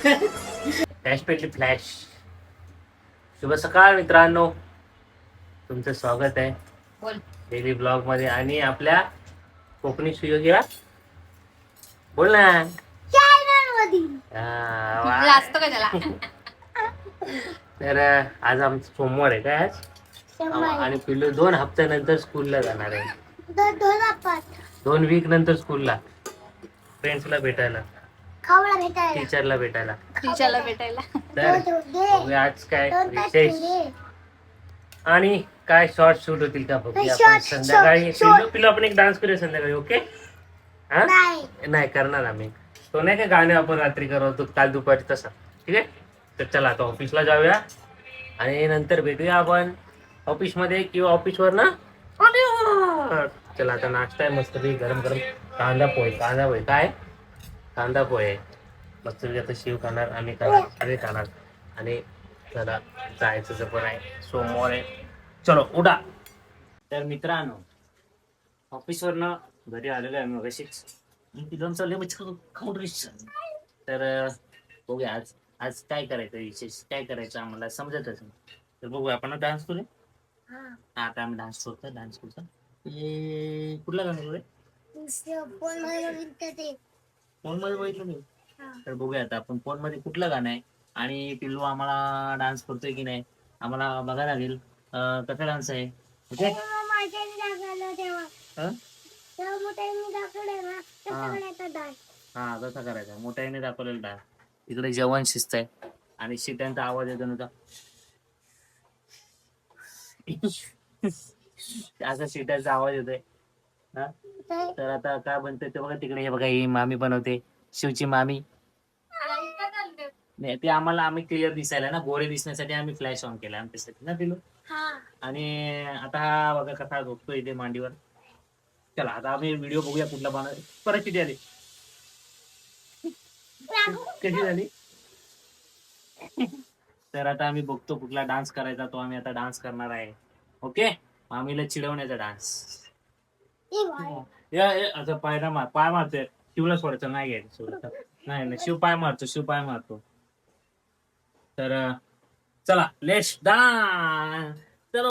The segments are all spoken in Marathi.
फ्लॅश पेटली फ्लॅश. शुभ सकाळ मित्रांनो, तुमचं स्वागत आहे डेली ब्लॉग मध्ये आणि आपल्या कोकणी सुयोगीला बोल ना लाजतो का त्याला? तर आज आमचं सोमवार आहे काय आज, आणि पिल्लू 2 हप्त्यानंतर स्कूलला जाणार आहे. 2 वीक नंतर स्कूलला, फ्रेंड्सला भेटायला, टीचरला भेटायला. तर आज काय विशेष आणि काय शॉर्ट शूट होतील का बघूया आपण संध्याकाळी. पिल्लू आपण एक डान्स करूया संध्याकाळी, ओके? हा नाही करणार आम्ही तो, नाही का गाणे आपण रात्री करतो काल दुपारी तसा, ठीक आहे? तर चला आता ऑफिसला जाऊया आणि नंतर भेटूया आपण ऑफिस मध्ये किंवा ऑफिसवर ना. चला आता नाश्ता आहे मस्त गरम गरम, कांदा पोहे काय कांदा पोहे मस्त. आता शिव खाणार, आम्ही खाणार, सगळे खाणार. आणि चला जायचं पण आहे, सोमवार आहे. चलो उडा. तर मित्रांनो, ऑफिसवरनं घरी आलेलो आहे आम्ही अशीच. पिलून चालले खाऊन. तर बघूया आज आज काय करायचं, विशेष काय करायचं आम्हाला समजतच नाही. तर बघूया आपण डान्स करूया. हा आता आम्ही डान्स करतो. कुठला गाणं करूया? फोन मध्ये बघितलं मी. तर बघूया आता आपण फोन मध्ये कुठलं गाणं आहे आणि पिल्लू आम्हाला डान्स करतोय की नाही आम्हाला बघायला लागेल. कसा डान्स आहे, ओके? हा कसा करायचा, मोठ्याने दाखवलेला डान्स. इकडे जेवण शिस्त आहे आणि शिट्यांचा आवाज येतो नव्हता. असा शिट्यांचा आवाज येतोय. तर आता काय बनतंय ते बघा तिकडे. हे बघा ही मामी बनवते, शिवची मामी. नाही ते आम्ही क्लिअर दिसायला ना, गोळे दिसण्यासाठी आम्ही फ्लॅश ऑन केला आमच्यासाठी ना पिलू. आणि आता हा बघा कसा झोपतो इथे मांडीवर. चला आता आम्ही व्हिडिओ बघूया कुठला बनव. परत किती आली, कशी झाली? तर आता आम्ही बघतो कुठला डान्स करायचा, तो आम्ही आता डान्स करणार आहे, ओके? मामीला चिडवण्याचा डान्स. असं पाय मारतोय. शिवला सोडायचं नाही घ्यायचं, सोडायचं नाही. शिव पाय मारतो. तर चला लेट्स डान्स. चलो.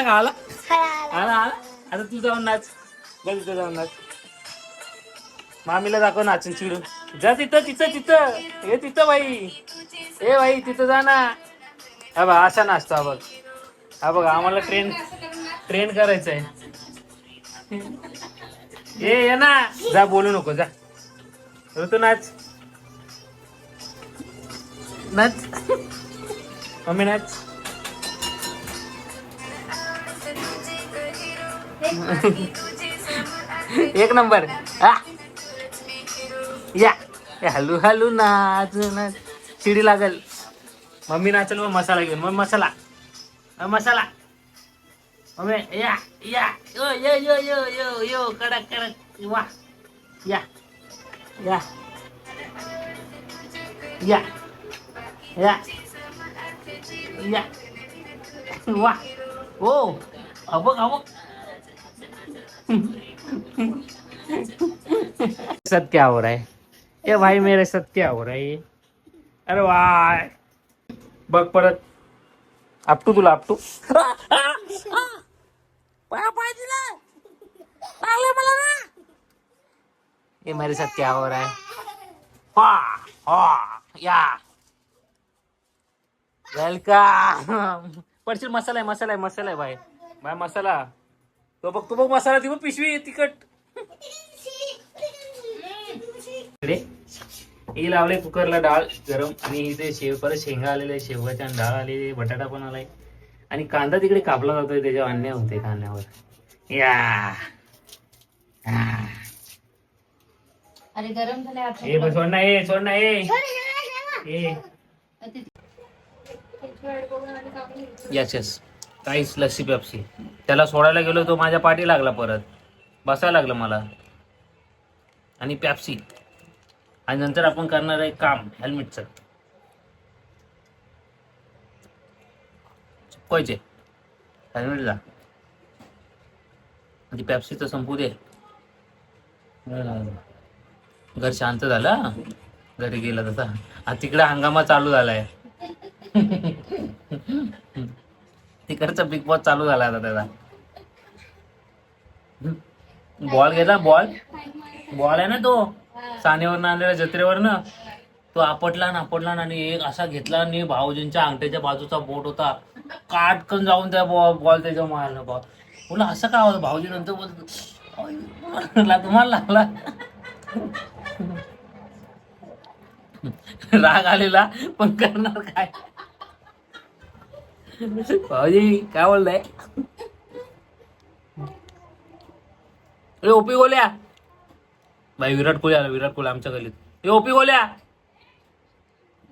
आला आता तू जाऊन नाच, तिथं जाऊन नाच. मामीला दाखव नाचून चिडून. जा तिथं हे तिथं बाई, ए बाई तिथं जा ना. हा बघ असा नाचतो. हा बघ आम्हाला ट्रेन करायचं आहे. ये ना, जा बोलू नको, जा तू नाच मम्मी नाच. एक नंबर. या हलू नाच शिडी लागल. मम्मी नाचल मग मसाला घेऊन, मग मसाला मम्मी. या यो यो यो यो यो यो कडक वा. या या या या या वा. ओ अबक साथ क्या हो रहा है? ए भाई मेरे साथ क्या हो रहा है? अरे वाह, बघ परत आपटू तुला आपटू. ये मेरे साथ क्या हो रहा है? या वेलकम. पडशील. मसाला आहे भाई मसाला. तो बघ मसाला ती बघ, पिशवी तिखट. हे लावले कुकरला डाळ गरम, आणि इथे परत शेंगा आलेले, शेवगाच्या डाळ आलेली, बटाटा पण आलाय, आणि कांदा तिकडे कापला जातोय, त्याच्यावर अन्याय होते कांद्यावर. या अरे गरम झाले. सोड ना यस काहीच लस्सी पेप्सी. त्याला सोडायला गेलो तो माझ्या पाठी लागला, परत बसायला लागलं मला. आणि पेप्सी. आणि नंतर आपण करणार आहे काम हेल्मेटचं. चिपकायचे हेल्मेटला. म्हणजे पेप्सी तर संपू दे. घर शांत झालं. घरी गेला तसा तिकडे हंगामा चालू झालाय. तिकडचा बिग बॉस चालू झाला आता त्याचा. बॉल गेला. बॉल आहे ना तो सानेवरनं आणलेला जत्रेवरनं. तो आपटला आणि एक असा घेतला आणि भाऊजींच्या अंगठ्याच्या बाजूचा बोट होता, काटकन जाऊन त्या बॉल त्याच्या मारला. बॉल बोला असं काय होतं. भाऊजी नंतर बोलला तुम्हाला लागला. राग आलेला पण करणार काय. भाऊजी काय बोलताय. ओपी गोल्या भाई. विराट कोहली आला. विराट कोहली आमच्या गलीत. ओपी गोल्या.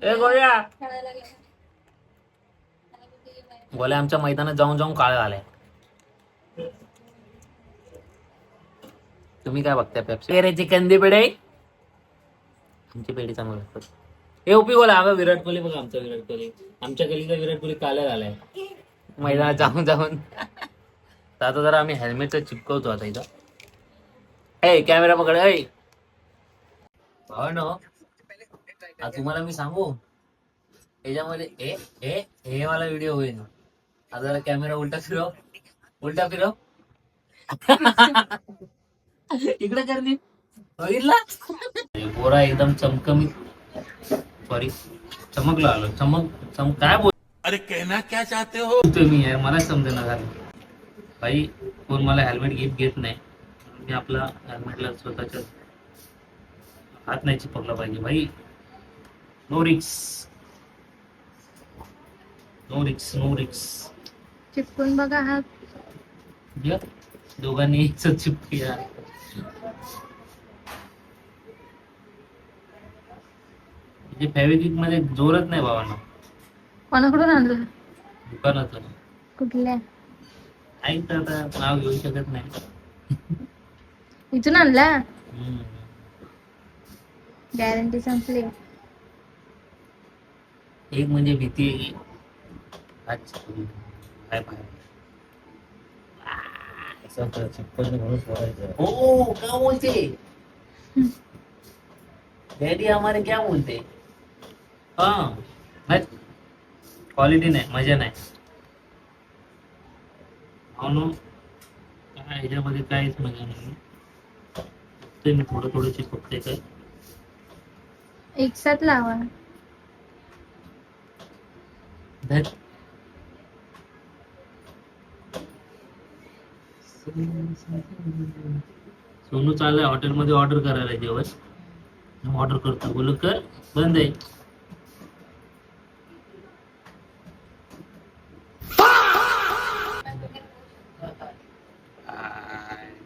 ए गोल्या. गोल्या आमच्या मैदानात जाऊन काळ आलाय. तुम्ही काय बघताय. पेप्सी पेरेची कंदी पेढे. आमची पेढी चांगली असतात. हे ओपी गोल्या. आम्ही विराट कोहली बघा. आमचा विराट कोहली आमच्या गलीचा विराट कोहली काल आलाय मैदानात जाऊन. तर आता जरा आम्ही हेल्मेटचं चिपकवतो आता इथं. ए कॅमेरा पकड. भावानो तुम्हाला मी सांगू याच्यामध्ये हे मला व्हिडिओ होईल. आता जरा कॅमेरा उलटा फिरव. इकडे करली बघितला. पोरा एकदम चमकमीत सॉरी चमकला आलो. चमक काय बोल. अरे कहना क्या चाहते हो तुम्ही यार. मला समजेना झालं भाई. कोण मला हेल्मेट गिफ्ट घेत नाही. मी आपला हेल्मेटला स्वतःच्या हात नाही चिपकला पाहिजे भाई. नो रिक्स. चिपकून बघा हात. दोघांनी चिपकूया. म्हणजे फेविक्विक मध्ये जोरच नाही भावांना. कोणाकडून आणलं. दुकानात. कुठल्या. ऐक तर आता नाव घेऊ शकत नाही. इथून आणला. गॅरंटी संपली. एक म्हणजे भीती काय ओ क्या बोलते डॅडी हमारे क्या बोलते. हा क्वालिटी नाही. मजा नाही. म्हणून ह्याच्यामध्ये काहीच मजा नाही. ते मी थोडं चिपकते काय. एक साथ लावा. सोनू चाललाय हॉटेलमध्ये ऑर्डर करायला जेवण. ऑर्डर करतो. बोल कर बंद आहे.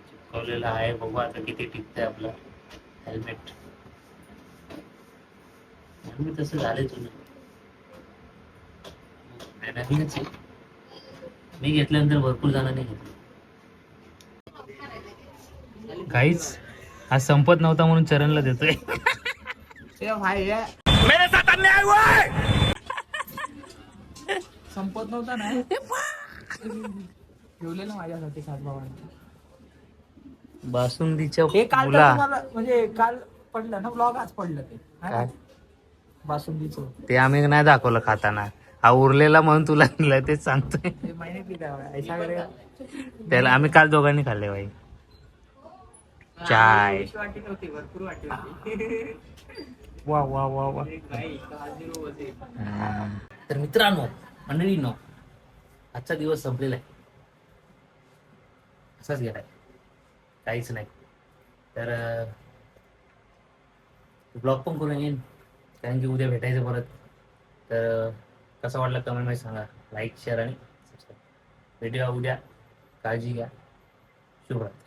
चिपकवलेला आहे. बघू आता किती टिकतंय आपलं हेल्मेट. तसं झालंय तुला. नवीनच आहे. मी घेतल्यानंतर भरपूर जणांनी घेतलं. काहीच आज संपत नव्हता म्हणून चरणला देतोय. संपत नव्हता नाही ठेवलेलं माझ्यासाठी खासबाबांनी. बासुंदीच्या हे काल तर मुला तुम्हाला म्हणजे काल पडलं ना ब्लॉग. आज पडलं ते काय बासुंदीचं. ते आम्ही नाही दाखवलं खाताना. हा उरलेला म्हणून तुला दिलं तेच सांगतोय. ते महिन्यातली काय ऐसा करे. त्याला आम्ही काल दोघांनी खाल्ले भाई. चाय वाटी नव्हती. भरपूर वाटी होती. वा वा वा वा. तर मित्रांनो मंडळींनो आजचा दिवस संपलेला आहे. असाच गेलाय. काहीच नाही. तर ब्लॉग पण करून येईन कारण की उद्या भेटायचं परत. तर कसा वाटला कमेंटमध्ये सांगा. लाईक शेअर आणि सबस्क्राईब. भेटूया उद्या. काळजी घ्या. शुभरात्री.